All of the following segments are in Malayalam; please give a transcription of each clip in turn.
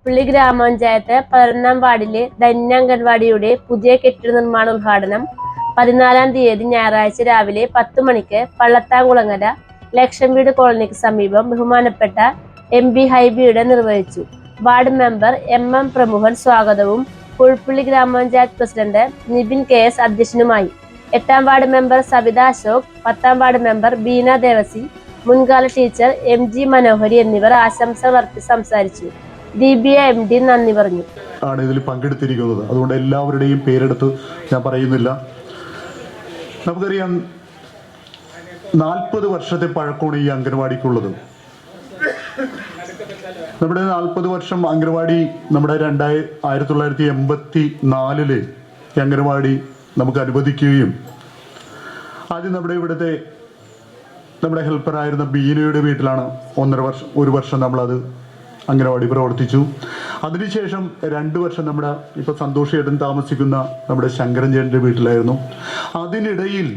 പുൽപ്പള്ളി ഗ്രാമപഞ്ചായത്ത് 11-ാം വാർഡിലെ ധന്യ അംഗൻവാടിയുടെ പുതിയ കെട്ടിട നിർമ്മാണ ഉദ്ഘാടനം 14-ാം തീയതി ഞായറാഴ്ച രാവിലെ 10 മണിക്ക് പള്ളത്താംകുളങ്ങര ലക്ഷം വീട് കോളനിക്ക് സമീപം ബഹുമാനപ്പെട്ട MP ഹൈബിയുടെ നിർവഹിച്ചു. വാർഡ് മെമ്പർ MM പ്രമുഖൻ സ്വാഗതവും പുൽപ്പള്ളി ഗ്രാമപഞ്ചായത്ത് പ്രസിഡന്റ് നിബിൻ KS അധ്യക്ഷനുമായി. 8-ാം വാർഡ് മെമ്പർ സവിത അശോക്, 10-ാം വാർഡ് മെമ്പർ ബീന ദേവസി, മുൻകാല ടീച്ചർ MG മനോഹരി എന്നിവർ ആശംസകൾ അർപ്പിച്ച് സംസാരിച്ചു. DBA MD നന്ദി പറഞ്ഞു. ആണ് ഇതിൽ പങ്കെടുത്തിരിക്കുന്നത്. അതുകൊണ്ട് എല്ലാവരുടെയും പേരെടുത്ത് ഞാൻ പറയുന്നില്ല. നമുക്കറിയാം 40 വർഷത്തെ പഴക്കമാണ് ഈ അംഗൻവാടിക്കുള്ളത്. നമ്മുടെ 40 വർഷം അംഗൻവാടി നമ്മുടെ 1984 ഈ അംഗൻവാടി നമുക്ക് അനുവദിക്കുകയും ആദ്യം നമ്മുടെ ഹെൽപ്പറായിരുന്ന ബീനയുടെ വീട്ടിലാണ് ഒരു വർഷം നമ്മളത് അംഗനവാടി പ്രവർത്തിച്ചു. അതിനുശേഷം 2 വർഷം നമ്മുടെ ഇപ്പൊ സന്തോഷ് ചേട്ടൻ താമസിക്കുന്ന നമ്മുടെ ശങ്കരൻ ചേട്ടൻ്റെ വീട്ടിലായിരുന്നു. അതിനിടയിൽ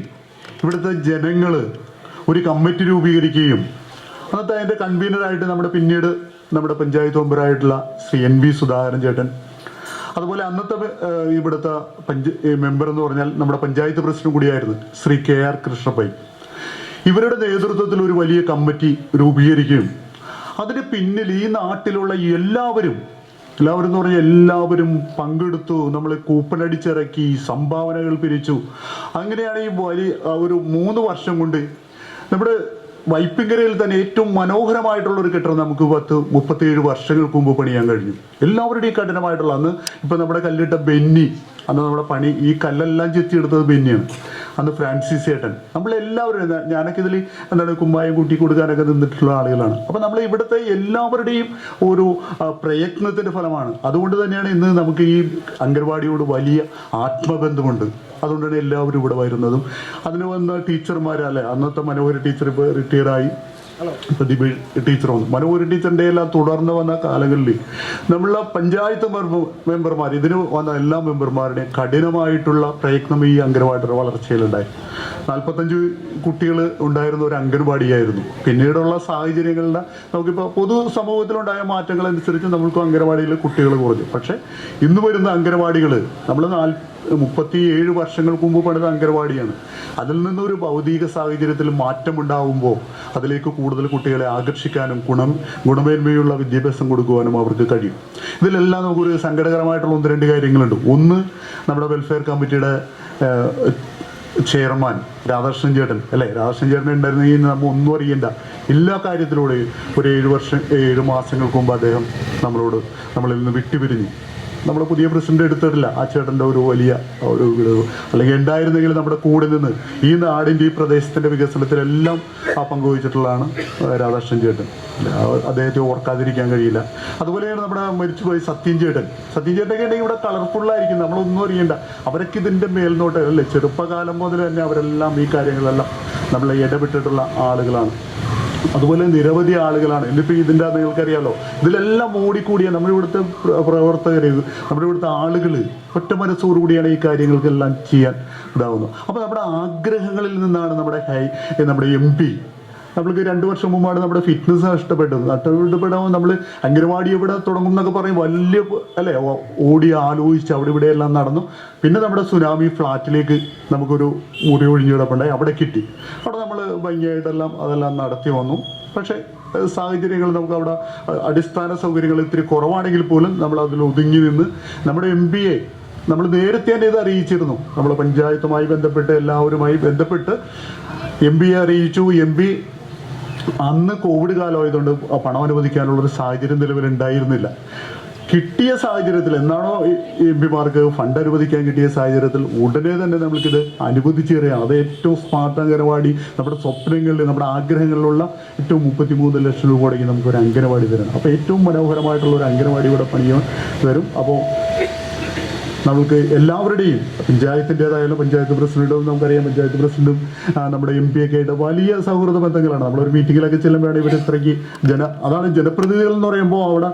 ഇവിടുത്തെ ജനങ്ങൾ ഒരു കമ്മിറ്റി രൂപീകരിക്കുകയും അന്നത്തെ അതിൻ്റെ കൺവീനറായിട്ട് പിന്നീട് നമ്മുടെ പഞ്ചായത്ത് മെമ്പറായിട്ടുള്ള ശ്രീ NV സുധാകരൻ ചേട്ടൻ, അതുപോലെ അന്നത്തെ ഇവിടുത്തെ മെമ്പർ എന്ന് പറഞ്ഞാൽ നമ്മുടെ പഞ്ചായത്ത് പ്രസിഡന്റ് കൂടിയായിരുന്നു ശ്രീ KR കൃഷ്ണപ്പൈ, ഇവരുടെ നേതൃത്വത്തിൽ ഒരു വലിയ കമ്മിറ്റി രൂപീകരിക്കുകയും അതിന് പിന്നിൽ ഈ നാട്ടിലുള്ള എല്ലാവരും എന്ന് പറഞ്ഞാൽ എല്ലാവരും പങ്കെടുത്തു. നമ്മൾ കൂപ്പൺ അടിച്ചിറക്കി, സംഭാവനകൾ പിരിച്ചു. അങ്ങനെയാണ് ഈ വലിയ ഒരു 3 വർഷം കൊണ്ട് നമ്മുടെ വൈപ്പിങ്കരയിൽ തന്നെ ഏറ്റവും മനോഹരമായിട്ടുള്ള ഒരു കെട്ടിടം നമുക്ക് 37 വർഷങ്ങൾക്ക് മുമ്പ് പണിയാൻ കഴിഞ്ഞു. എല്ലാവരുടെയും കഠിനമായിട്ടുള്ള അന്ന് ഇപ്പൊ നമ്മുടെ കല്ലിട്ട ബെന്നി, അന്ന് നമ്മുടെ ഈ കല്ലെല്ലാം ചെത്തിയെടുത്തത് ബെന്നിയാണ്. അന്ന് ഫ്രാൻസിസ് ചേട്ടൻ, നമ്മളെല്ലാവരും ഞാനൊക്കെ ഇതിൽ കുമ്മായം കൂട്ടി കൊടുക്കാനൊക്കെ നിന്നിട്ടുള്ള ആളുകളാണ്. അപ്പൊ നമ്മൾ ഇവിടുത്തെ എല്ലാവരുടെയും ഒരു പ്രയത്നത്തിന്റെ ഫലമാണ്. അതുകൊണ്ട് തന്നെയാണ് ഇന്ന് നമുക്ക് ഈ അംഗൻവാടിയോട് വലിയ ആത്മബന്ധമുണ്ട്. അതുകൊണ്ടാണ് എല്ലാവരും ഇവിടെ വരുന്നതും. അതിന് വന്ന ടീച്ചർമാരല്ലേ, അന്നത്തെ മനോഹരി ടീച്ചർ ഇപ്പോൾ റിട്ടയറായി, പ്രതിഭ ടീച്ചർ വന്നു. മനോഹരി ടീച്ചറിൻ്റെ എല്ലാം തുടർന്ന് വന്ന കാലങ്ങളിൽ നമ്മളെ പഞ്ചായത്ത് മെമ്പർമാർ, ഇതിന് വന്ന എല്ലാ മെമ്പർമാരുടെയും കഠിനമായിട്ടുള്ള പ്രയത്നം ഈ അംഗൻവാടിയുടെ വളർച്ചയിലുണ്ടായി. 45 കുട്ടികൾ ഉണ്ടായിരുന്ന ഒരു അംഗൻവാടിയായിരുന്നു. പിന്നീടുള്ള സാഹചര്യങ്ങളുടെ നമുക്കിപ്പോൾ പൊതു സമൂഹത്തിലുണ്ടായ മാറ്റങ്ങളനുസരിച്ച് നമുക്ക് അംഗൻവാടിയിൽ കുട്ടികൾ കുറഞ്ഞു. പക്ഷെ ഇന്ന് വരുന്ന അംഗൻവാടികൾ നമ്മൾ 37 വർഷങ്ങൾക്ക് മുമ്പ് പണിത അംഗൻവാടിയാണ്. അതിൽ നിന്നൊരു ഭൗതിക സാഹചര്യത്തിൽ മാറ്റമുണ്ടാവുമ്പോൾ അതിലേക്ക് കൂടുതൽ കുട്ടികളെ ആകർഷിക്കാനും ഗുണമേന്മയുള്ള വിദ്യാഭ്യാസം കൊടുക്കുവാനും അവർക്ക് കഴിയും. ഇതിലെല്ലാം നമുക്കൊരു സങ്കടകരമായിട്ടുള്ള 1-2 കാര്യങ്ങളുണ്ട്. ഒന്ന്, നമ്മുടെ വെൽഫെയർ കമ്മിറ്റിയുടെ ചെയർമാൻ രാധാകൃഷ്ണൻ ചേട്ടൻ രാധാകൃഷ്ണൻ ചേട്ടൻ ഉണ്ടായിരുന്നെങ്കിൽ നമ്മൾ ഒന്നും അറിയണ്ട. എല്ലാ കാര്യത്തിലൂടെയും ഒരു 7 മാസങ്ങൾക്ക് മുമ്പ് അദ്ദേഹം നമ്മളിൽ നിന്ന് വിട്ടുപിരിഞ്ഞു. നമ്മുടെ പുതിയ പ്രസിഡന്റ് എടുത്തിട്ടില്ല. ആ ചേട്ടൻ്റെ ഒരു വലിയ അല്ലെങ്കിൽ ഉണ്ടായിരുന്നെങ്കിൽ നമ്മുടെ കൂടെ നിന്ന് ഈ നാടിൻ്റെ ഈ പ്രദേശത്തിൻ്റെ വികസനത്തിലെല്ലാം പങ്കുവഹിച്ചിട്ടുള്ളതാണ് രാധാകൃഷ്ണൻ ചേട്ടൻ. അദ്ദേഹത്തെ ഓർക്കാതിരിക്കാൻ കഴിയില്ല. അതുപോലെയാണ് നമ്മുടെ മരിച്ചുപോയി സത്യൻ ചേട്ടനൊക്കെ ഉണ്ടെങ്കിൽ ഇവിടെ കളർഫുള്ളായിരിക്കും, നമ്മളൊന്നും അറിയണ്ട. അവരൊക്കെ ഇതിൻ്റെ മേൽനോട്ടം ചെറുപ്പകാലം മുതൽ തന്നെ അവരെല്ലാം ഈ കാര്യങ്ങളെല്ലാം നമ്മളെ ഇടപെട്ടിട്ടുള്ള ആളുകളാണ്. അതുപോലെ നിരവധി ആളുകളാണ്. ഇന്നിപ്പോൾ ഇതിൻ്റെ നിങ്ങൾക്കറിയാലോ, ഇതിലെല്ലാം ഓടിക്കൂടിയ നമ്മുടെ ഇവിടുത്തെ പ്രവർത്തകർ, നമ്മുടെ ഇവിടുത്തെ ആളുകൾ ഒറ്റ മനസ്സോടുകൂടിയാണ് ഈ കാര്യങ്ങൾക്കെല്ലാം ചെയ്യാൻ ഇതാവുന്നത്. അപ്പോൾ നമ്മുടെ ആഗ്രഹങ്ങളിൽ നിന്നാണ് നമ്മുടെ MP നമ്മൾക്ക് 2 വർഷം മുമ്പാണ് നമ്മുടെ ഫിറ്റ്നസ് നഷ്ടപ്പെട്ടപ്പോൾ നമ്മൾ അംഗൻവാടി ഇവിടെ തുടങ്ങും എന്നൊക്കെ പറയും. വലിയ ഓടി ആലോചിച്ച് അവിടെ ഇവിടെയെല്ലാം നടന്നു. പിന്നെ നമ്മുടെ സുനാമി ഫ്ലാറ്റിലേക്ക് നമുക്കൊരു മുറി ഒഴിഞ്ഞു കിടപ്പുണ്ടായി, അവിടെ കിട്ടി. അവിടെ നമ്മൾ ഭംഗിയായിട്ടെല്ലാം അതെല്ലാം നടത്തി വന്നു. പക്ഷേ സാഹചര്യങ്ങൾ നമുക്ക് അവിടെ അടിസ്ഥാന സൗകര്യങ്ങൾ ഇത്തിരി കുറവാണെങ്കിൽ പോലും നമ്മൾ അതിൽ ഒതുങ്ങി നിന്ന് നമ്മുടെ MPയെ നമ്മൾ നേരത്തെ തന്നെ ഇത് അറിയിച്ചിരുന്നു. നമ്മൾ പഞ്ചായത്തുമായി ബന്ധപ്പെട്ട് എല്ലാവരുമായി ബന്ധപ്പെട്ട് MPയെ അറിയിച്ചു. MP അന്ന് കോവിഡ് കാലമായതുകൊണ്ട് പണം അനുവദിക്കാനുള്ളൊരു സാഹചര്യം നിലവിലുണ്ടായിരുന്നില്ല. കിട്ടിയ സാഹചര്യത്തിൽ എന്നാണോ MPമാർക്ക് ഫണ്ട് അനുവദിക്കാൻ കിട്ടിയ സാഹചര്യത്തിൽ ഉടനെ തന്നെ നമ്മൾക്കിത് അനുവദിച്ചു തരികയാണ്. അത് ഏറ്റവും സ്മാർട്ട് അംഗനവാടി, നമ്മുടെ സ്വപ്നങ്ങളിൽ നമ്മുടെ ആഗ്രഹങ്ങളിലുള്ള ഏറ്റവും 33 ലക്ഷം രൂപ മുടങ്ങി നമുക്കൊരു അംഗനവാടി തരണം. അപ്പോൾ ഏറ്റവും മനോഹരമായിട്ടുള്ള ഒരു അംഗനവാടി ഇവിടെ പണിയാൻ വരും. അപ്പോൾ നമുക്ക് എല്ലാവരുടെയും പഞ്ചായത്തിൻ്റെതായാലും പഞ്ചായത്ത് പ്രസിഡന്റും നമുക്കറിയാം, പഞ്ചായത്ത് പ്രസിഡന്റും നമ്മുടെ MP ഒക്കെ ആയിട്ട് വലിയ സൗഹൃദ ബന്ധങ്ങളാണ്. നമ്മളൊരു മീറ്റിങ്ങിലൊക്കെ ചെല്ലുമ്പോഴാണ് ഇവർ ഇത്രയ്ക്ക് അതാണ് ജനപ്രതിനിധികൾ എന്ന് പറയുമ്പോൾ അവിടെ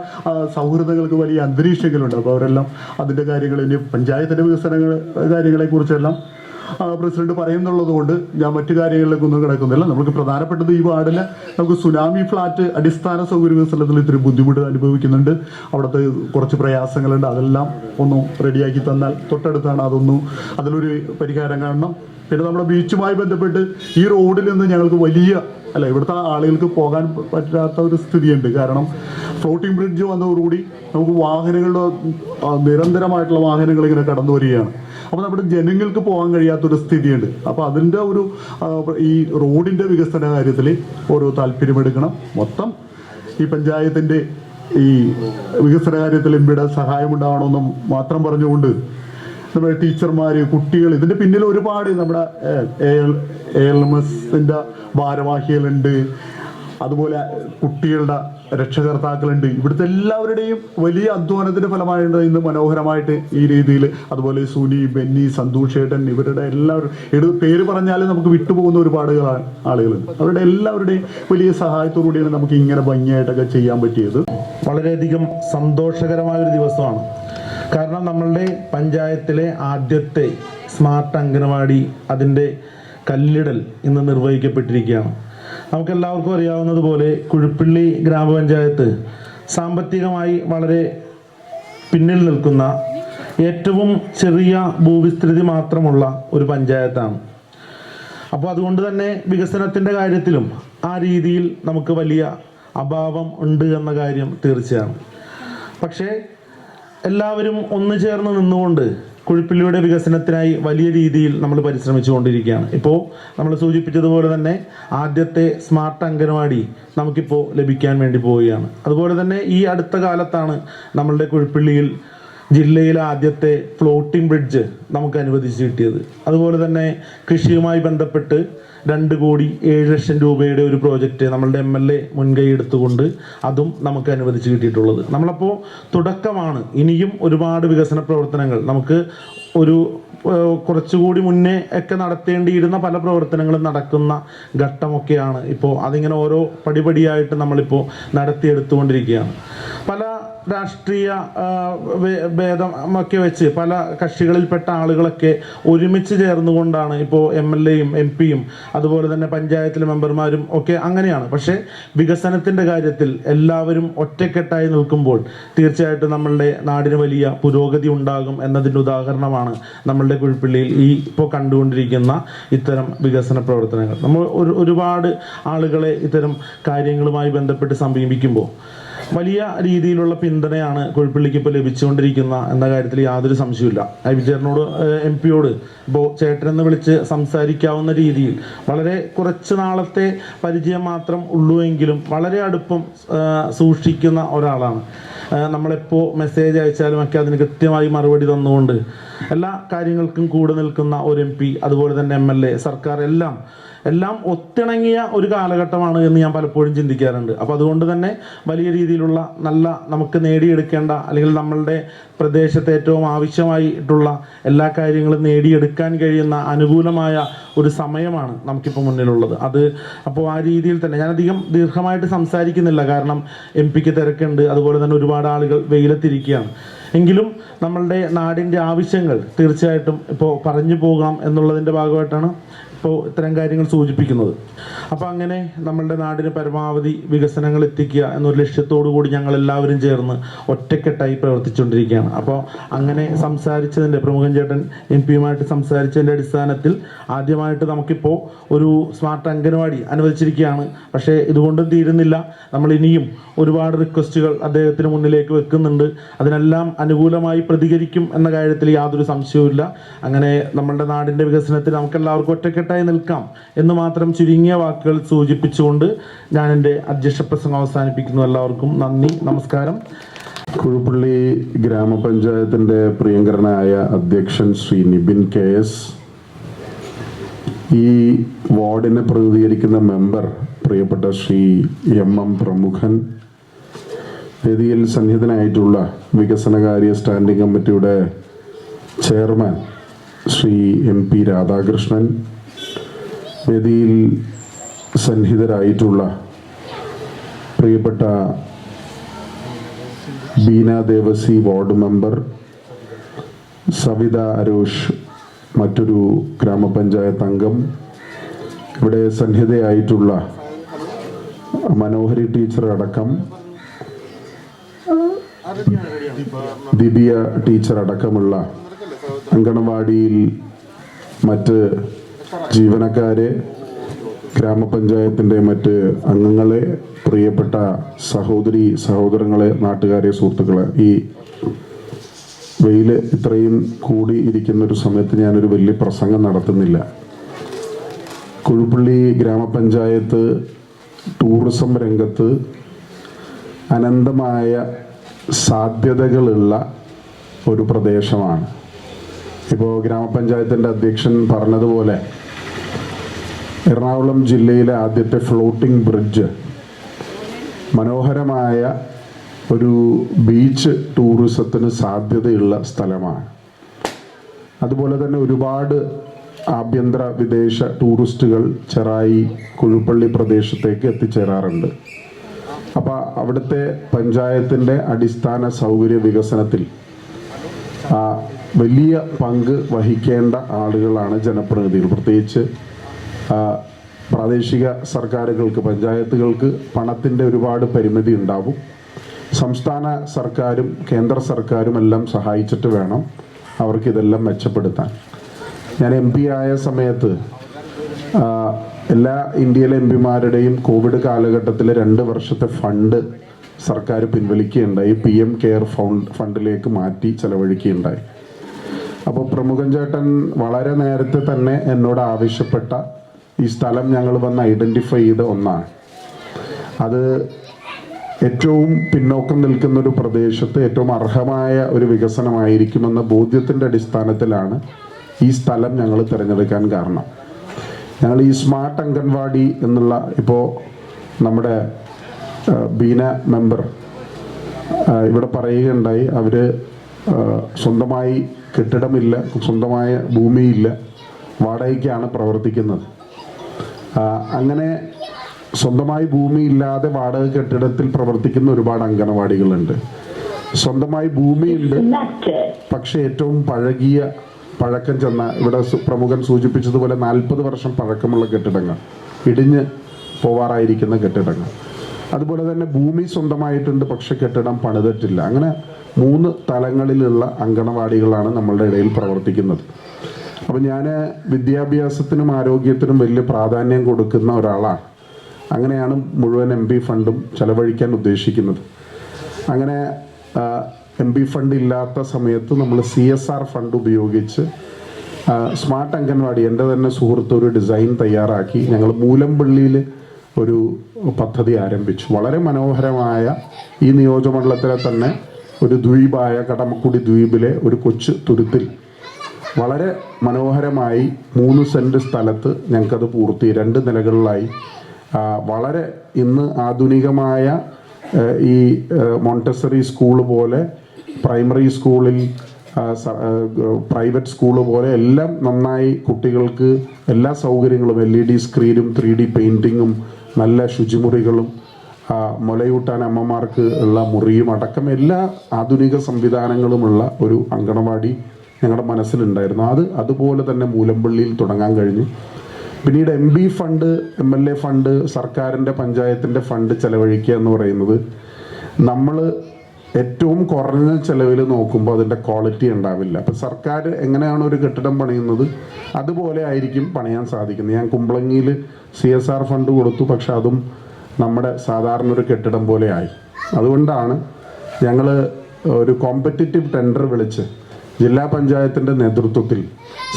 സൗഹൃദങ്ങൾക്ക് വലിയ അന്തരീക്ഷങ്ങളുണ്ട്. അപ്പോൾ അവരെല്ലാം അതിൻ്റെ കാര്യങ്ങൾ, ഇനി പഞ്ചായത്തിൻ്റെ കാര്യങ്ങളെക്കുറിച്ചെല്ലാം പ്രസിഡന്റ് പറയുന്നുള്ളത് കൊണ്ട് ഞാൻ മറ്റു കാര്യങ്ങളിലേക്കൊന്നും കിടക്കുന്നില്ല. നമുക്ക് പ്രധാനപ്പെട്ടത് ഈ വാർഡിന് നമുക്ക് സുനാമി ഫ്ലാറ്റ് അടിസ്ഥാന സൗകര്യ വികസനത്തിൽ ഇത്തിരി ബുദ്ധിമുട്ട് അനുഭവിക്കുന്നുണ്ട്. അവിടുത്തെ കുറച്ച് പ്രയാസങ്ങളുണ്ട്. അതെല്ലാം ഒന്ന് റെഡിയാക്കി തന്നാൽ തൊട്ടടുത്താണ്, അതിലൊരു പരിഹാരം കാണണം. പിന്നെ നമ്മുടെ ബീച്ചുമായി ബന്ധപ്പെട്ട് ഈ റോഡിൽ നിന്ന് ഞങ്ങൾക്ക് ഇവിടുത്തെ ആളുകൾക്ക് പോകാൻ പറ്റാത്ത ഒരു സ്ഥിതിയുണ്ട്. കാരണം ഫ്ലോട്ടിംഗ് ബ്രിഡ്ജ് വന്നതോടുകൂടി നമുക്ക് നിരന്തരമായിട്ടുള്ള വാഹനങ്ങൾ ഇങ്ങനെ കടന്നു വരികയാണ്. അപ്പോൾ നമ്മുടെ ജനങ്ങൾക്ക് പോകാൻ കഴിയാത്തൊരു സ്ഥിതിയുണ്ട്. അപ്പോൾ അതിൻ്റെ ഈ റോഡിൻ്റെ വികസന കാര്യത്തിൽ ഓരോ താല്പര്യമെടുക്കണം. മൊത്തം ഈ പഞ്ചായത്തിൻ്റെ ഈ വികസന കാര്യത്തിൽ എംപിയുടെ സഹായമുണ്ടാവണമെന്നും മാത്രം പറഞ്ഞുകൊണ്ട് നമ്മുടെ ടീച്ചർമാർ, കുട്ടികൾ, ഇതിൻ്റെ പിന്നിൽ ഒരുപാട് നമ്മുടെ ALMSന്റെ ഭാരവാഹികളുണ്ട്, അതുപോലെ കുട്ടികളുടെ രക്ഷകർത്താക്കളുണ്ട്. ഇവിടുത്തെ എല്ലാവരുടെയും വലിയ അധ്വാനത്തിന്റെ ഫലമായിട്ട് ഇന്ന് മനോഹരമായിട്ട് ഈ രീതിയിൽ, അതുപോലെ സുനി, ബെന്നി, സന്തോഷ് ചേട്ടൻ, ഇവരുടെ എല്ലാവരും പേര് പറഞ്ഞാൽ നമുക്ക് വിട്ടുപോകുന്ന ഒരുപാട് ആളുകളുണ്ട്. അവരുടെ എല്ലാവരുടെയും വലിയ സഹായത്തോടുകൂടിയാണ് നമുക്ക് ഇങ്ങനെ ഭംഗിയായിട്ടൊക്കെ ചെയ്യാൻ പറ്റിയത്. വളരെയധികം സന്തോഷകരമായൊരു ദിവസമാണ്. കാരണം നമ്മളുടെ പഞ്ചായത്തിലെ ആദ്യത്തെ സ്മാർട്ട് അംഗനവാടി അതിൻ്റെ കല്ലിടൽ ഇന്ന് നിർവഹിക്കപ്പെട്ടിരിക്കുകയാണ്. നമുക്കെല്ലാവർക്കും അറിയാവുന്നതുപോലെ കുഴുപ്പിള്ളി ഗ്രാമപഞ്ചായത്ത് സാമ്പത്തികമായി വളരെ പിന്നിൽ നിൽക്കുന്ന ഏറ്റവും ചെറിയ ഭൂവിസ്തൃതി മാത്രമുള്ള ഒരു പഞ്ചായത്താണ്. അപ്പോൾ അതുകൊണ്ട് തന്നെ വികസനത്തിൻ്റെ കാര്യത്തിലും ആ രീതിയിൽ നമുക്ക് വലിയ അഭാവം ഉണ്ട് എന്ന കാര്യം തീർച്ചയാണ്. പക്ഷേ എല്ലാവരും ഒന്നു ചേർന്ന് നിന്നുകൊണ്ട് കുഴുപ്പിള്ളിയുടെ വികസനത്തിനായി വലിയ രീതിയിൽ നമ്മൾ പരിശ്രമിച്ചുകൊണ്ടിരിക്കുകയാണ്. ഇപ്പോൾ നമ്മൾ സൂചിപ്പിച്ചതുപോലെ തന്നെ ആദ്യത്തെ സ്മാർട്ട് അംഗനവാടി നമുക്കിപ്പോൾ ലഭിക്കാൻ വേണ്ടി പോവുകയാണ്. അതുപോലെ തന്നെ ഈ അടുത്ത കാലത്താണ് നമ്മളുടെ കുഴുപ്പിള്ളിയിൽ ജില്ലയിലെ ആദ്യത്തെ ഫ്ലോട്ടിംഗ് ബ്രിഡ്ജ് നമുക്ക് അനുവദിച്ച് കിട്ടിയത്. അതുപോലെ തന്നെ കൃഷിയുമായി ബന്ധപ്പെട്ട് 2,07,00,000 രൂപയുടെ ഒരു പ്രോജക്റ്റ് നമ്മളുടെ MLA മുൻകൈ എടുത്തുകൊണ്ട് അതും നമുക്ക് അനുവദിച്ച് കിട്ടിയിട്ടുള്ളത്. നമ്മളപ്പോൾ തുടക്കമാണ്. ഇനിയും ഒരുപാട് വികസന പ്രവർത്തനങ്ങൾ നമുക്ക് കുറച്ചുകൂടി മുന്നേ ഒക്കെ നടത്തേണ്ടിയിരുന്ന പല പ്രവർത്തനങ്ങളും നടക്കുന്ന ഘട്ടമൊക്കെയാണ് ഇപ്പോൾ. അതിങ്ങനെ ഓരോ പടിപടിയായിട്ട് നമ്മളിപ്പോൾ നടത്തിയെടുത്തുകൊണ്ടിരിക്കുകയാണ്. പല രാഷ്ട്രീയ ഭേദമൊക്കെ വെച്ച് പല കക്ഷികളിൽപ്പെട്ട ആളുകളൊക്കെ ഒരുമിച്ച് ചേർന്നുകൊണ്ടാണ് ഇപ്പോൾ MLAയും MP യും അതുപോലെ തന്നെ പഞ്ചായത്തിലെ മെമ്പർമാരും ഒക്കെ അങ്ങനെയാണ്. പക്ഷേ വികസനത്തിൻ്റെ കാര്യത്തിൽ എല്ലാവരും ഒറ്റക്കെട്ടായി നിൽക്കുമ്പോൾ തീർച്ചയായിട്ടും നമ്മളുടെ നാടിന് വലിയ പുരോഗതി ഉണ്ടാകും എന്നതിൻ്റെ ഉദാഹരണമാണ് നമ്മളുടെ കുഴുപ്പിള്ളിയിൽ ഈ ഇപ്പോൾ കണ്ടുകൊണ്ടിരിക്കുന്ന ഇത്തരം വികസന പ്രവർത്തനങ്ങൾ. നമ്മൾ ഒരുപാട് ആളുകളെ ഇത്തരം കാര്യങ്ങളുമായി ബന്ധപ്പെട്ട് സമീപിക്കുമ്പോൾ വലിയ രീതിയിലുള്ള പിന്തുണയാണ് കുഴുപ്പിള്ളിക്ക് ഇപ്പോൾ ലഭിച്ചുകൊണ്ടിരിക്കുന്ന എന്ന കാര്യത്തിൽ യാതൊരു സംശയമില്ല. വിജയനോട് MP യോട് ഇപ്പോൾ ചേട്ടനെന്ന് വിളിച്ച് സംസാരിക്കാവുന്ന രീതിയിൽ വളരെ കുറച്ച് നാളത്തെ പരിചയം മാത്രം ഉള്ളുവെങ്കിലും വളരെ അടുപ്പം സൂക്ഷിക്കുന്ന ഒരാളാണ്. നമ്മളെപ്പോൾ മെസ്സേജ് അയച്ചാലും ഒക്കെ അതിന് കൃത്യമായി മറുപടി തന്നുകൊണ്ട് എല്ലാ കാര്യങ്ങൾക്കും കൂടെ നിൽക്കുന്ന ഒരു MP, അതുപോലെ തന്നെ MLA, സർക്കാർ എല്ലാം ഒത്തിണങ്ങിയ ഒരു കാലഘട്ടമാണ് എന്ന് ഞാൻ പലപ്പോഴും ചിന്തിക്കാറുണ്ട്. അപ്പോൾ അതുകൊണ്ട് തന്നെ വലിയ രീതിയിലുള്ള നല്ല നമുക്ക് നേടിയെടുക്കേണ്ട അല്ലെങ്കിൽ നമ്മളുടെ പ്രദേശത്ത് ഏറ്റവും ആവശ്യമായിട്ടുള്ള എല്ലാ കാര്യങ്ങളും നേടിയെടുക്കാൻ കഴിയുന്ന അനുകൂലമായ ഒരു സമയമാണ് നമുക്കിപ്പോൾ മുന്നിലുള്ളത്. അപ്പോൾ ആ രീതിയിൽ തന്നെ ഞാനധികം ദീർഘമായിട്ട് സംസാരിക്കുന്നില്ല. കാരണം MP തിരക്കുണ്ട്, അതുപോലെ തന്നെ ഒരുപാട് ആളുകൾ വെയിലത്തിരിക്കുകയാണ്. എങ്കിലും നമ്മളുടെ നാടിൻ്റെ ആവശ്യങ്ങൾ തീർച്ചയായിട്ടും ഇപ്പോൾ പറഞ്ഞു പോകാം എന്നുള്ളതിൻ്റെ ഭാഗമായിട്ടാണ് ഇപ്പോൾ ഇത്തരം കാര്യങ്ങൾ സൂചിപ്പിക്കുന്നത്. അപ്പോൾ അങ്ങനെ നമ്മളുടെ നാടിന് പരമാവധി വികസനങ്ങൾ എത്തിക്കുക എന്നൊരു ലക്ഷ്യത്തോടു കൂടി ഞങ്ങൾ എല്ലാവരും ചേർന്ന് ഒറ്റക്കെട്ടായി പ്രവർത്തിച്ചുകൊണ്ടിരിക്കുകയാണ്. അപ്പോൾ അങ്ങനെ സംസാരിച്ചതിൻ്റെ പ്രമുഖൻ ചേട്ടൻ MP സംസാരിച്ചതിൻ്റെ അടിസ്ഥാനത്തിൽ ആദ്യമായിട്ട് നമുക്കിപ്പോൾ ഒരു സ്മാർട്ട് അംഗനവാടി അനുവദിച്ചിരിക്കുകയാണ്. പക്ഷേ ഇതുകൊണ്ടും തീരുന്നില്ല. നമ്മൾ ഇനിയും ഒരുപാട് റിക്വസ്റ്റുകൾ അദ്ദേഹത്തിന് മുന്നിലേക്ക് വെക്കുന്നുണ്ട്. അതിനെല്ലാം അനുകൂലമായി പ്രതികരിക്കും എന്ന കാര്യത്തിൽ യാതൊരു സംശയവുമില്ല. അങ്ങനെ നമ്മളുടെ നാടിൻ്റെ വികസനത്തിൽ നമുക്കെല്ലാവർക്കും ഒറ്റക്കെട്ടായി നിൽക്കാം എന്ന് മാത്രം ചുരുങ്ങിയ വാക്കുകൾ സൂചിപ്പിച്ചുകൊണ്ട് ഞാൻ എൻ്റെ അധ്യക്ഷ പ്രസംഗം അവസാനിപ്പിക്കുന്നു. എല്ലാവർക്കും നന്ദി, നമസ്കാരം. കുഴുപ്പിള്ളി ഗ്രാമപഞ്ചായത്തിൻ്റെ പ്രിയങ്കരനായ അധ്യക്ഷൻ ശ്രീ നിബിൻ KS, ഈ വാർഡിനെ പ്രതിനിധീകരിക്കുന്ന മെമ്പർ പ്രിയപ്പെട്ട ശ്രീ MM പ്രമുഖൻ, വേദിയിൽ സന്നിഹിതനായിട്ടുള്ള വികസനകാര്യ സ്റ്റാൻഡിംഗ് കമ്മിറ്റിയുടെ ചെയർമാൻ ശ്രീ MP രാധാകൃഷ്ണൻ, വേദിയിൽ സന്നിഹിതരായിട്ടുള്ള പ്രിയപ്പെട്ട ബീന ദേവസി വാർഡ് മെമ്പർ, സവിത അരോഷ് മറ്റൊരു ഗ്രാമപഞ്ചായത്ത് അംഗം, ഇവിടെ സന്നിഹിതയായിട്ടുള്ള മനോഹരി ടീച്ചർ അടക്കം, ദിവ്യ ടീച്ചർ അടക്കമുള്ള അങ്കണവാടിയിൽ മറ്റ് ജീവനക്കാരെ, ഗ്രാമപഞ്ചായത്തിൻ്റെ മറ്റ് അംഗങ്ങളെ, പ്രിയപ്പെട്ട സഹോദരി സഹോദരങ്ങളെ, നാട്ടുകാരെ, സുഹൃത്തുക്കളെ, ഈ വെയിൽ ഇത്രയും കൂടി ഇരിക്കുന്നൊരു സമയത്ത് ഞാനൊരു വലിയ പ്രസംഗം നടത്തുന്നില്ല. കുഴുപ്പള്ളി ഗ്രാമപഞ്ചായത്ത് ടൂറിസം രംഗത്ത് അനന്തമായ സാധ്യതകളുള്ള ഒരു പ്രദേശമാണ്. ഇപ്പോൾ ഗ്രാമപഞ്ചായത്തിൻ്റെ അധ്യക്ഷൻ പറഞ്ഞതുപോലെ എറണാകുളം ജില്ലയിലെ ആദ്യത്തെ ഫ്ലോട്ടിംഗ് ബ്രിഡ്ജ്, മനോഹരമായ ഒരു ബീച്ച് ടൂറിസത്തിന് സാധ്യതയുള്ള സ്ഥലമാണ്. അതുപോലെ തന്നെ ഒരുപാട് ആഭ്യന്തര വിദേശ ടൂറിസ്റ്റുകൾ ചെറായി, കുഴുപ്പള്ളി പ്രദേശത്തേക്ക് എത്തിച്ചേരാറുണ്ട്. അപ്പോൾ അവിടുത്തെ പഞ്ചായത്തിൻ്റെ അടിസ്ഥാന സൗകര്യ വികസനത്തിൽ വലിയ പങ്ക് വഹിക്കേണ്ട ആളുകളാണ് ജനപ്രതിനിധികൾ. പ്രത്യേകിച്ച് പ്രാദേശിക സർക്കാരുകൾക്ക്, പഞ്ചായത്തുകൾക്ക് പണത്തിൻ്റെ ഒരുപാട് പരിമിതി ഉണ്ടാവും. സംസ്ഥാന സർക്കാരും കേന്ദ്ര സർക്കാരും എല്ലാം സഹായിച്ചിട്ട് വേണം അവർക്കിതെല്ലാം മെച്ചപ്പെടുത്താൻ. ഞാൻ MP ആയ സമയത്ത് എല്ലാ ഇന്ത്യയിലെ MP-മാരുടെയും കോവിഡ് കാലഘട്ടത്തിൽ 2 വർഷത്തെ ഫണ്ട് സർക്കാർ പിൻവലിക്കുകയുണ്ടായി, PM കെയർ ഫണ്ടിലേക്ക് മാറ്റി ചെലവഴിക്കുകയുണ്ടായി. അപ്പോൾ പ്രമുഖൻ ചേട്ടൻ വളരെ നേരത്തെ തന്നെ എന്നോട് ആവശ്യപ്പെട്ട ഈ സ്ഥലം ഞങ്ങൾ വന്ന് ഐഡൻറ്റിഫൈ ചെയ്ത ഒന്നാണ്. അത് ഏറ്റവും പിന്നോക്കം നിൽക്കുന്ന ഒരു പ്രദേശത്ത് ഏറ്റവും അർഹമായ ഒരു വികസനമായിരിക്കുമെന്ന ബോധ്യത്തിൻ്റെ അടിസ്ഥാനത്തിലാണ് ഈ സ്ഥലം ഞങ്ങൾ തിരഞ്ഞെടുക്കാൻ കാരണം. ഞങ്ങൾ ഈ സ്മാർട്ട് അംഗൻവാടി എന്നുള്ള, ഇപ്പോൾ നമ്മുടെ ബീന മെമ്പർ ഇവിടെ പറയുകയുണ്ടായി, അവർ സ്വന്തമായി കെട്ടിടമില്ല, സ്വന്തമായ ഭൂമിയില്ല, വാടകയ്ക്കാണ് പ്രവർത്തിക്കുന്നത്. അങ്ങനെ സ്വന്തമായി ഭൂമിയില്ലാതെ വാടക കെട്ടിടത്തിൽ പ്രവർത്തിക്കുന്ന ഒരുപാട് അംഗനവാടികളുണ്ട്. സ്വന്തമായി ഭൂമിയുണ്ട്, പക്ഷെ ഏറ്റവും പഴക്കം ചെന്ന, ഇവിടെ പ്രമുഖൻ സൂചിപ്പിച്ചതുപോലെ 40 വർഷം പഴക്കമുള്ള കെട്ടിടങ്ങൾ, ഇടിഞ്ഞ് പോവാറായിരിക്കുന്ന കെട്ടിടങ്ങൾ. അതുപോലെ തന്നെ ഭൂമി സ്വന്തമായിട്ടുണ്ട്, പക്ഷെ കെട്ടിടം പണിതിട്ടില്ല. അങ്ങനെ 3 തലങ്ങളിലുള്ള അംഗനവാടികളാണ് നമ്മളുടെ ഇടയിൽ പ്രവർത്തിക്കുന്നത്. അപ്പോൾ ഞാൻ വിദ്യാഭ്യാസത്തിനും ആരോഗ്യത്തിനും വലിയ പ്രാധാന്യം കൊടുക്കുന്ന ഒരാളാണ്. അങ്ങനെയാണ് മുഴുവൻ MP ഫണ്ടും ചെലവഴിക്കാൻ ഉദ്ദേശിക്കുന്നത്. അങ്ങനെ MP ഫണ്ട് ഇല്ലാത്ത സമയത്ത് നമ്മൾ CSR ഫണ്ട് ഉപയോഗിച്ച് സ്മാർട്ട് അംഗൻവാടി, എൻ്റെ തന്നെ സുഹൃത്ത് ഒരു ഡിസൈൻ തയ്യാറാക്കി ഞങ്ങൾ മൂലമ്പള്ളിയിൽ ഒരു പദ്ധതി ആരംഭിച്ചു. വളരെ മനോഹരമായ, ഈ നിയോജകമണ്ഡലത്തിലെ തന്നെ ഒരു ദ്വീപായ കടമക്കുടി ദ്വീപിലെ ഒരു കൊച്ചു തുരുത്തിൽ വളരെ മനോഹരമായി 3 സെൻറ്റ് സ്ഥലത്ത് ഞങ്ങൾക്കത് പൂർത്തി 2 നിലകളിലായി വളരെ ഇന്ന് ആധുനികമായ ഈ മോണ്ടെസറി സ്കൂൾ പോലെ, പ്രൈമറി സ്കൂളിൽ, പ്രൈവറ്റ് സ്കൂൾ പോലെ എല്ലാം നന്നായി കുട്ടികൾക്ക് എല്ലാ സൗകര്യങ്ങളും, LED സ്ക്രീനും 3D പെയിൻറ്റിങ്ങും നല്ല ശുചിമുറികളും മുലയൂട്ടാൻ അമ്മമാർക്ക് ഉള്ള മുറിയും അടക്കം എല്ലാ ആധുനിക സംവിധാനങ്ങളുമുള്ള ഒരു അങ്കണവാടി ഞങ്ങളുടെ മനസ്സിലുണ്ടായിരുന്നു. അതുപോലെ തന്നെ മൂലമ്പള്ളിയിൽ തുടങ്ങാൻ കഴിഞ്ഞു. പിന്നീട് MP ഫണ്ട്, MLA ഫണ്ട്, സർക്കാരിൻ്റെ പഞ്ചായത്തിൻ്റെ ഫണ്ട് ചെലവഴിക്കുക എന്ന് പറയുന്നത് നമ്മൾ ഏറ്റവും കുറഞ്ഞ ചെലവിൽ നോക്കുമ്പോൾ അതിൻ്റെ ക്വാളിറ്റി ഉണ്ടാവില്ല. അപ്പം സർക്കാർ എങ്ങനെയാണ് ഒരു കെട്ടിടം പണിയുന്നത് അതുപോലെ ആയിരിക്കും പണിയാൻ സാധിക്കുന്നത്. ഞാൻ കുമ്പളങ്ങിയിൽ CSR ഫണ്ട് കൊടുത്തു, പക്ഷെ അതും നമ്മുടെ സാധാരണ ഒരു കെട്ടിടം പോലെ ആയി. അതുകൊണ്ടാണ് ഞങ്ങൾ ഒരു കോമ്പറ്റിറ്റീവ് ടെൻഡർ വിളിച്ച് ജില്ലാ പഞ്ചായത്തിൻ്റെ നേതൃത്വത്തിൽ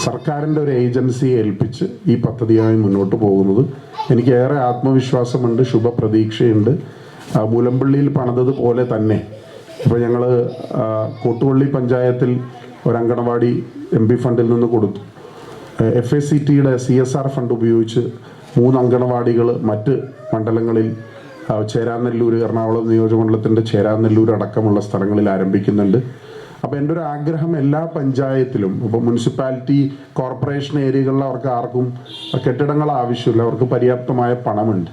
സർക്കാരിൻ്റെ ഒരു ഏജൻസിയെ ഏൽപ്പിച്ച് ഈ പദ്ധതിയായി മുന്നോട്ട് പോകുന്നത്. എനിക്ക് ഏറെ ആത്മവിശ്വാസമുണ്ട്, ശുഭപ്രതീക്ഷയുണ്ട്. മൂലമ്പള്ളിയിൽ പണിതതുപോലെ തന്നെ ഇപ്പോൾ ഞങ്ങൾ കോട്ടുപള്ളി പഞ്ചായത്തിൽ ഒരു അങ്കണവാടി MP ഫണ്ടിൽ നിന്ന് കൊടുത്തു. FACTയുടെ CSR ഫണ്ട് ഉപയോഗിച്ച് 3 അങ്കണവാടികൾ മറ്റ് മണ്ഡലങ്ങളിൽ, ചേരാനെല്ലൂർ, എറണാകുളം നിയോജകമണ്ഡലത്തിൻ്റെ ചേരാനെല്ലൂർ അടക്കമുള്ള സ്ഥലങ്ങളിൽ ആരംഭിക്കുന്നുണ്ട്. അപ്പോൾ എൻ്റെ ഒരു ആഗ്രഹം എല്ലാ പഞ്ചായത്തിലും, ഇപ്പോൾ മുനിസിപ്പാലിറ്റി, കോർപ്പറേഷൻ ഏരിയകളിൽ അവർക്ക് ആർക്കും കെട്ടിടങ്ങൾ ആവശ്യമില്ല, അവർക്ക് പര്യാപ്തമായ പണമുണ്ട്.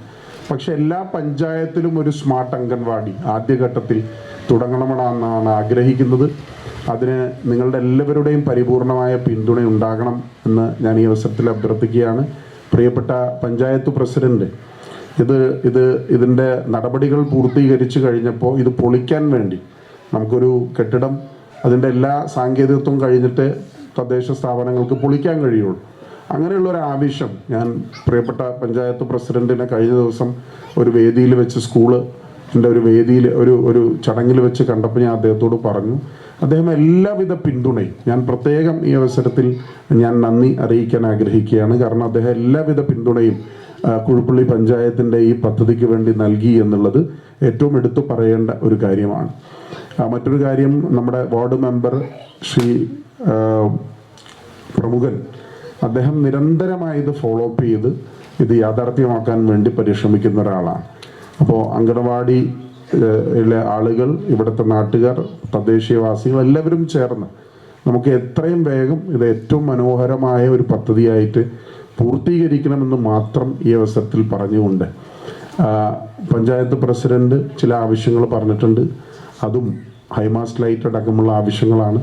പക്ഷെ എല്ലാ പഞ്ചായത്തിലും ഒരു സ്മാർട്ട് അംഗൻവാടി ആദ്യഘട്ടത്തിൽ തുടങ്ങണമെന്നാണ് ആഗ്രഹിക്കുന്നത്. അതിന് നിങ്ങളുടെ എല്ലാവരുടെയും പരിപൂർണമായ പിന്തുണ ഉണ്ടാകണം എന്ന് ഞാൻ ഈ അവസരത്തിൽ അഭ്യർത്ഥിക്കുകയാണ്. പ്രിയപ്പെട്ട പഞ്ചായത്ത് പ്രസിഡന്റ്, ഇതിൻ്റെ നടപടികൾ പൂർത്തീകരിച്ചു കഴിഞ്ഞപ്പോൾ ഇത് പൊളിക്കാൻ വേണ്ടി നമുക്കൊരു കെട്ടിടം അതിൻ്റെ എല്ലാ സാങ്കേതികത്വം കഴിഞ്ഞിട്ട് തദ്ദേശ സ്ഥാപനങ്ങൾക്ക് പൊളിക്കാൻ കഴിയുള്ളൂ. അങ്ങനെയുള്ളൊരു ആവശ്യം ഞാൻ പ്രിയപ്പെട്ട പഞ്ചായത്ത് പ്രസിഡന്റിനെ കഴിഞ്ഞ ദിവസം ഒരു വേദിയിൽ വെച്ച് സ്കൂളിൻ്റെ ഒരു വേദിയിൽ ഒരു ചടങ്ങിൽ വെച്ച് കണ്ടപ്പോൾ ഞാൻ അദ്ദേഹത്തോട് പറഞ്ഞു, അദ്ദേഹം എല്ലാവിധ പിന്തുണയും ഞാൻ പ്രത്യേകം ഈ അവസരത്തിൽ ഞാൻ നന്ദി അറിയിക്കാൻ ആഗ്രഹിക്കുകയാണ്. കാരണം അദ്ദേഹം എല്ലാവിധ പിന്തുണയും കുഴുപ്പള്ളി പഞ്ചായത്തിൻ്റെ ഈ പദ്ധതിക്ക് വേണ്ടി നൽകി എന്നുള്ളത് ഏറ്റവും എടുത്തു പറയേണ്ട ഒരു കാര്യമാണ്. മറ്റൊരു കാര്യം, നമ്മുടെ വാർഡ് മെമ്പർ ശ്രീ പ്രമുഖൻ, അദ്ദേഹം നിരന്തരമായി ഇത് ഫോളോ അപ്പ് ചെയ്ത് ഇത് യാഥാർത്ഥ്യമാക്കാൻ വേണ്ടി പരിശ്രമിക്കുന്ന ഒരാളാണ്. അപ്പോൾ അങ്കണവാടിയിലെ ആളുകൾ, ഇവിടുത്തെ നാട്ടുകാർ, തദ്ദേശീയവാസികൾ എല്ലാവരും ചേർന്ന് നമുക്ക് എത്രയും വേഗം ഇത് ഏറ്റവും മനോഹരമായ ഒരു പദ്ധതിയായിട്ട് പൂർത്തീകരിക്കണമെന്ന് മാത്രം ഈ അവസരത്തിൽ പറഞ്ഞുകൊണ്ട് പഞ്ചായത്ത് പ്രസിഡന്റ് ചില ആവശ്യങ്ങൾ പറഞ്ഞിട്ടുണ്ട്. അതും ഹൈമാസ്റ്റ് ലൈറ്റ് അടക്കമുള്ള ആവശ്യങ്ങളാണ്.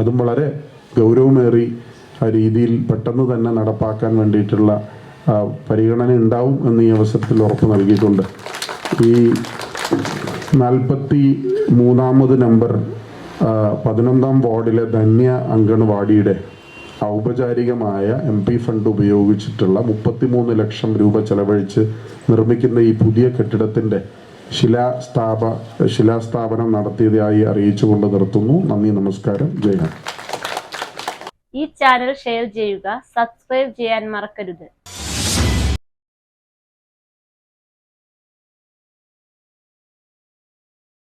അതും വളരെ ഗൗരവമേറി രീതിയിൽ പെട്ടെന്ന് തന്നെ നടപ്പാക്കാൻ വേണ്ടിയിട്ടുള്ള പരിഗണന ഉണ്ടാവും എന്ന് ഈ അവസരത്തിൽ ഉറപ്പ് നൽകിയിട്ടുണ്ട്. ഈ 43 നമ്പർ 11 വാർഡിലെ ധന്യ അങ്കണവാടിയുടെ ഔപചാരികമായ MP ഫണ്ട് ഉപയോഗിച്ചിട്ടുള്ള 33 ലക്ഷം രൂപ ചെലവഴിച്ച് നിർമ്മിക്കുന്ന ഈ പുതിയ കെട്ടിടത്തിൻ്റെ ശിലാസ്ഥാപനം നടത്തിയതായി അറിയിച്ചുകൊണ്ട് നിർത്തുന്നു. നന്ദി, നമസ്കാരം, ജയ് ഹിന്ദ്. ഈ ചാനൽ ഷെയർ ചെയ്യുക, സബ്സ്ക്രൈബ് ചെയ്യാൻ മറക്കരുത്.